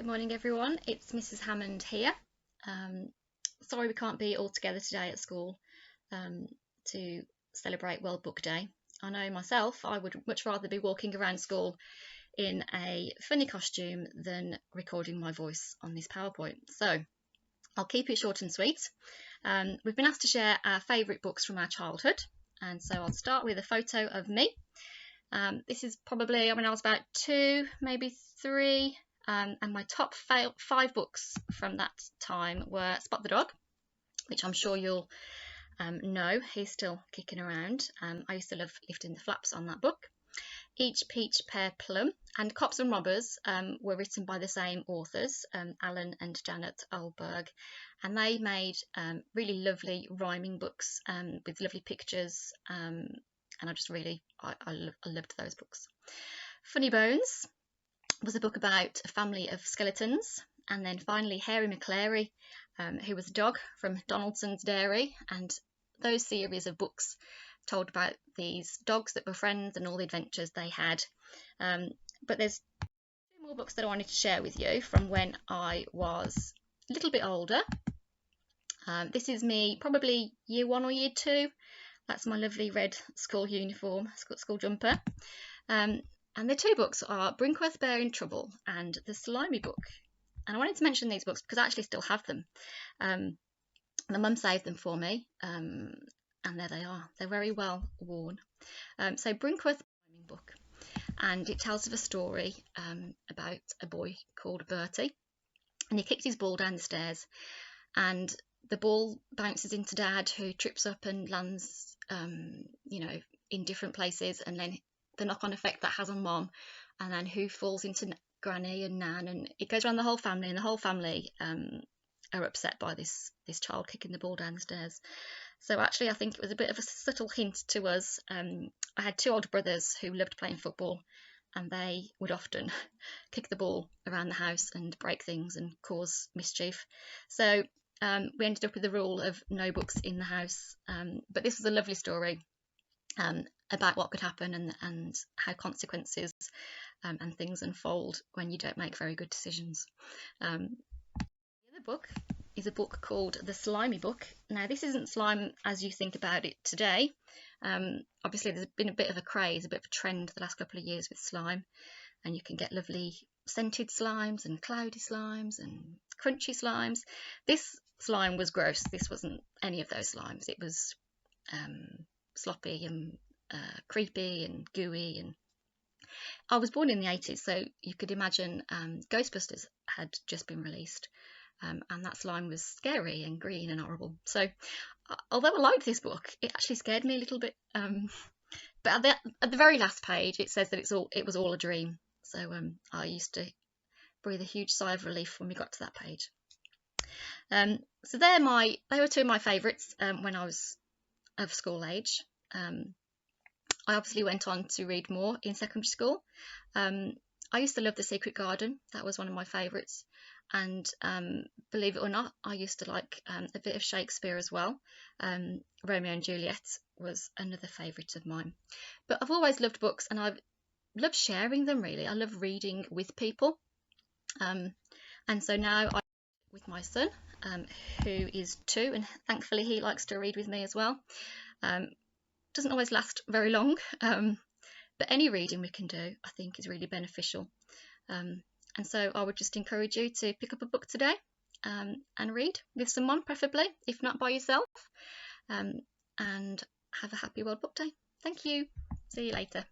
Good morning everyone, it's Mrs Hammond here. Sorry we can't be all together today at school to celebrate World Book Day. I know myself, I would much rather be walking around school in a funny costume than recording my voice on this PowerPoint. So I'll keep it short and sweet. We've been asked to share our favourite books from our childhood, and so I'll start with a photo of me. This is probably when I was about 2, maybe 3. And my top 5 books from that time were Spot the Dog, which I'm sure you'll know, he's still kicking around. I used to love lifting the flaps on that book. Each Peach, Pear, Plum, and Cops and Robbers were written by the same authors, Alan and Janet Oldberg, and they made really lovely rhyming books with lovely pictures, and I just really, I loved those books. Funny Bones was a book about a family of skeletons, and then finally Hairy McClary, who was a dog from Donaldson's Dairy, and those series of books told about these dogs that were friends and all the adventures they had. But there's 2 more books that I wanted to share with you from when I was a little bit older. This is me probably year 1 or year 2. That's my lovely red school uniform, school jumper. And the 2 books are Brinkworth Bear in Trouble and The Slimy Book. And I wanted to mention these books because I actually still have them. My mum saved them for me, and there they are. They're very well worn. So Brinkworth Book, and it tells of a story about a boy called Bertie, and he kicked his ball down the stairs, and the ball bounces into Dad, who trips up and lands, in different places, and then the knock-on effect that has on Mom, and then who falls into Granny and Nan, and it goes around the whole family, and the whole family are upset by this child kicking the ball down the stairs. So actually I think it was a bit of a subtle hint to us. I had 2 older brothers who loved playing football, and they would often kick the ball around the house and break things and cause mischief. So we ended up with the rule of no books in the house, but this was a lovely story about what could happen and how consequences and things unfold when you don't make very good decisions. The other book is a book called The Slimy Book. Now this isn't slime as you think about it today. Obviously there's been a bit of a craze, a bit of a trend the last couple of years with slime, and you can get lovely scented slimes and cloudy slimes and crunchy slimes. This slime was gross. This wasn't any of those slimes. It was sloppy and creepy and gooey, and I was born in the 80s, so you could imagine Ghostbusters had just been released, and that slime was scary and green and horrible. So although I liked this book, it actually scared me a little bit, but at the very last page it says that it was all a dream. So I used to breathe a huge sigh of relief when we got to that page. So they were 2 of my favourites when I was of school age. I obviously went on to read more in secondary school. I used to love The Secret Garden. That was one of my favourites, and believe it or not, I used to like a bit of Shakespeare as well. Romeo and Juliet was another favourite of mine. But I've always loved books, and I've loved sharing them, really. I love reading with people, and so now I with my son, who is 2, and thankfully he likes to read with me as well. Doesn't always last very long, but any reading we can do I think is really beneficial, and so I would just encourage you to pick up a book today and read with someone, preferably, if not by yourself, and have a happy World Book Day. Thank you. See you later.